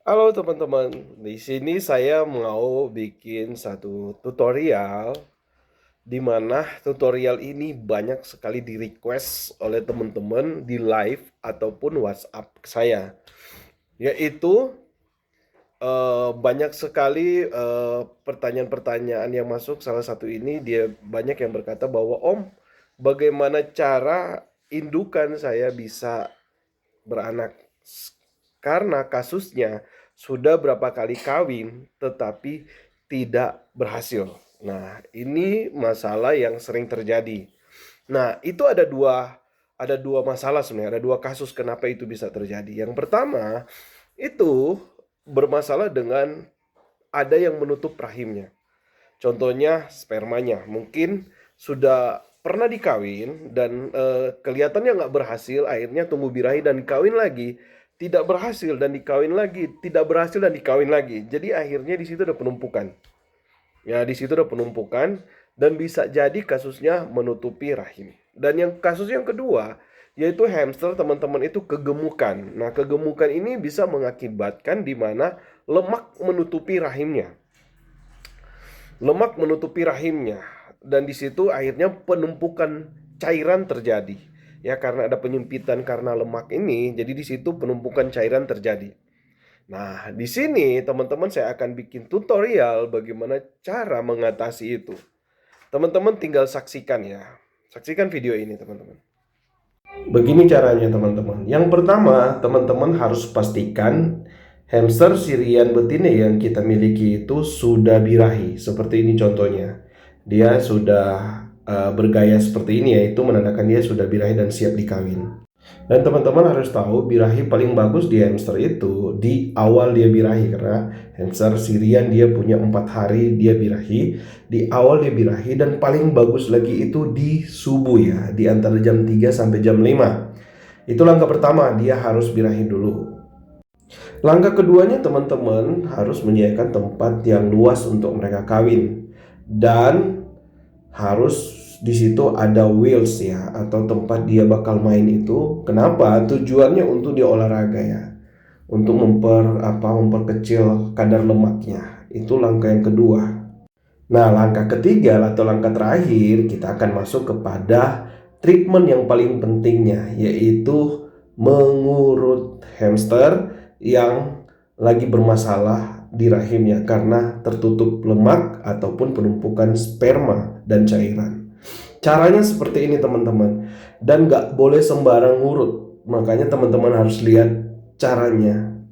Halo teman-teman, di sini saya mau bikin satu tutorial di mana tutorial ini banyak sekali di-request oleh teman-teman di live ataupun WhatsApp saya. Yaitu banyak sekali pertanyaan-pertanyaan yang masuk. Salah satu ini dia banyak yang berkata bahwa Om, bagaimana cara indukan saya bisa beranak? Karena kasusnya sudah berapa kali kawin tetapi tidak berhasil. Nah, ini masalah yang sering terjadi. Nah, itu ada dua masalah sebenarnya, ada dua kasus kenapa itu bisa terjadi. Yang pertama, itu bermasalah dengan ada yang menutup rahimnya. Contohnya spermanya mungkin sudah pernah dikawin dan kelihatannya nggak berhasil, akhirnya tumbuh birahi dan kawin lagi, tidak berhasil dan dikawin lagi, tidak berhasil dan dikawin lagi. Jadi akhirnya di situ ada penumpukan. Ya, di situ ada penumpukan dan bisa jadi kasusnya menutupi rahim. Dan yang kasus yang kedua yaitu hamster teman-teman itu kegemukan. Nah, kegemukan ini bisa mengakibatkan di mana lemak menutupi rahimnya. Lemak menutupi rahimnya dan di situ akhirnya penumpukan cairan terjadi. Ya, karena ada penyempitan karena lemak ini, jadi di situ penumpukan cairan terjadi. Nah, di sini teman-teman saya akan bikin tutorial bagaimana cara mengatasi itu. Teman-teman tinggal saksikan ya. Saksikan video ini, teman-teman. Begini caranya, teman-teman. Yang pertama, teman-teman harus pastikan hamster Syrian betina yang kita miliki itu sudah birahi. Seperti ini contohnya. Dia sudah bergaya seperti ini, yaitu menandakan dia sudah birahi dan siap dikawin. Dan teman-teman harus tahu birahi paling bagus di hamster itu di awal dia birahi, karena hamster Syrian dia punya 4 hari dia birahi, di awal dia birahi, dan paling bagus lagi itu di subuh ya, di antara jam 3 sampai jam 5. Itu langkah pertama, dia harus birahi dulu. Langkah keduanya, teman-teman harus menyediakan tempat yang luas untuk mereka kawin, dan harus di situ ada wheels ya, atau tempat dia bakal main itu. Kenapa? Tujuannya untuk dia olahraga ya, untuk memperkecil kadar lemaknya. Itu langkah yang kedua. Nah, langkah ketiga atau langkah terakhir kita akan masuk kepada treatment yang paling pentingnya, yaitu mengurut hamster yang lagi bermasalah di rahimnya karena tertutup lemak ataupun penumpukan sperma dan cairan. Caranya seperti ini, teman-teman, dan nggak boleh sembarang ngurut. Makanya teman-teman harus lihat caranya.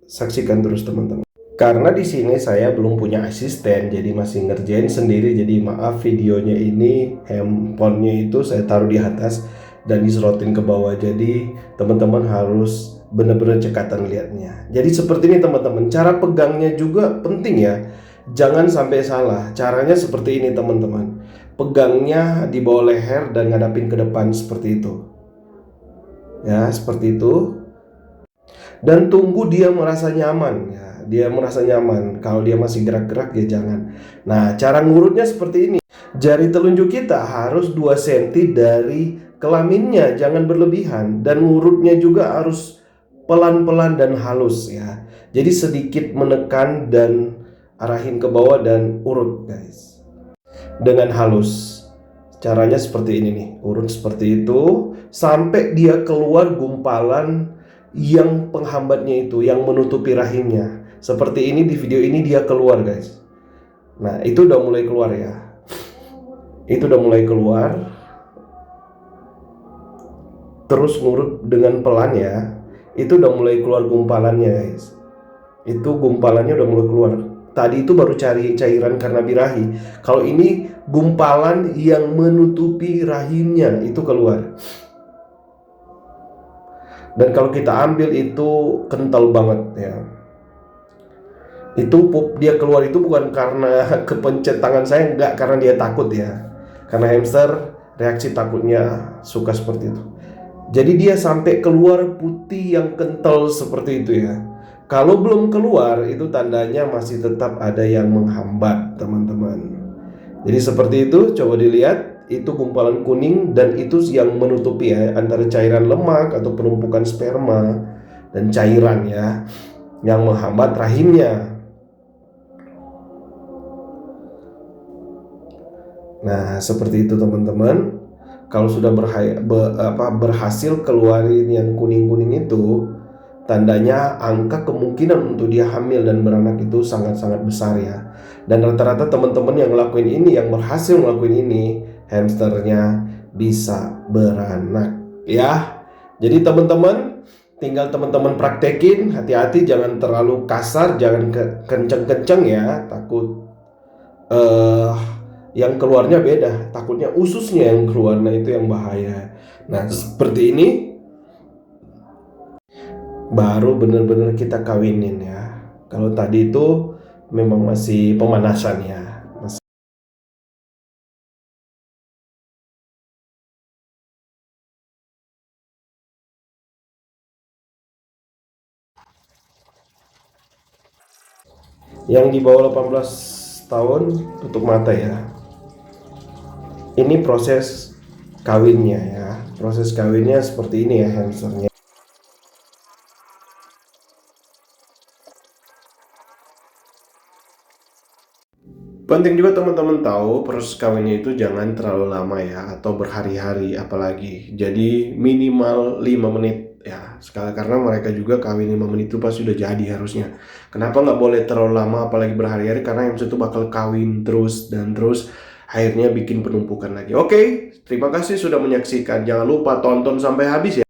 Saksikan terus, teman-teman. Karena di sini saya belum punya asisten, jadi masih ngerjain sendiri. Jadi maaf, videonya ini handphonenya itu saya taruh di atas dan diserotin ke bawah. Jadi teman-teman harus benar-benar cekatan lihatnya. Jadi seperti ini, teman-teman. Cara pegangnya juga penting ya. Jangan sampai salah. Caranya seperti ini, teman-teman. Pegangnya di bawah leher dan ngadapin ke depan seperti itu. Ya, seperti itu. Dan tunggu dia merasa nyaman ya. Dia merasa nyaman. Kalau dia masih gerak-gerak ya jangan. Nah, cara ngurutnya seperti ini. Jari telunjuk kita harus 2 cm dari kelaminnya, jangan berlebihan, dan ngurutnya juga harus pelan-pelan dan halus ya. Jadi sedikit menekan dan arahin ke bawah dan urut, guys. Dengan halus. Caranya seperti ini nih, urut seperti itu sampai dia keluar gumpalan yang penghambatnya itu, yang menutupi rahimnya. Seperti ini di video ini dia keluar, guys. Nah, itu udah mulai keluar ya. Itu udah mulai keluar. Terus ngurut dengan pelan ya. Itu udah mulai keluar gumpalannya, guys. Itu gumpalannya udah mulai keluar. Tadi itu baru cari cairan karena birahi. Kalau ini gumpalan yang menutupi rahimnya itu keluar. Dan kalau kita ambil itu kental banget ya. Itu dia keluar itu bukan karena kepencet tangan saya, enggak, karena dia takut ya. Karena hamster reaksi takutnya suka seperti itu. Jadi dia sampai keluar putih yang kental seperti itu ya. Kalau belum keluar itu tandanya masih tetap ada yang menghambat, teman-teman. Jadi seperti itu, coba dilihat, itu gumpalan kuning dan itu yang menutupi ya, antara cairan lemak atau penumpukan sperma dan cairan ya. yang menghambat rahimnya. Nah, seperti itu teman-teman. Kalau sudah berhasil keluarin yang kuning-kuning itu, tandanya angka kemungkinan untuk dia hamil dan beranak itu sangat-sangat besar ya. Dan rata-rata teman-teman yang ngelakuin ini, yang berhasil ngelakuin ini, hamsternya bisa beranak ya. Jadi teman-teman, tinggal teman-teman praktekin, hati-hati jangan terlalu kasar, jangan kenceng-kenceng ya, takut eh yang keluarnya beda, takutnya ususnya yang keluar, nah itu yang bahaya. Nah seperti ini baru benar-benar kita kawinin ya. Kalau tadi itu memang masih pemanasan ya. Yang di bawah 18 tahun tutup mata ya. Ini proses kawinnya ya. Proses kawinnya seperti ini ya hamsternya. Penting juga teman-teman tahu proses kawinnya itu jangan terlalu lama ya, atau berhari-hari apalagi. Jadi minimal 5 menit ya. Sekali karena mereka juga kawin 5 menit itu pasti sudah jadi harusnya. Kenapa nggak boleh terlalu lama apalagi berhari-hari? Karena yang itu bakal kawin terus dan terus, akhirnya bikin penumpukan lagi. Oke, terima kasih sudah menyaksikan. Jangan lupa tonton sampai habis ya.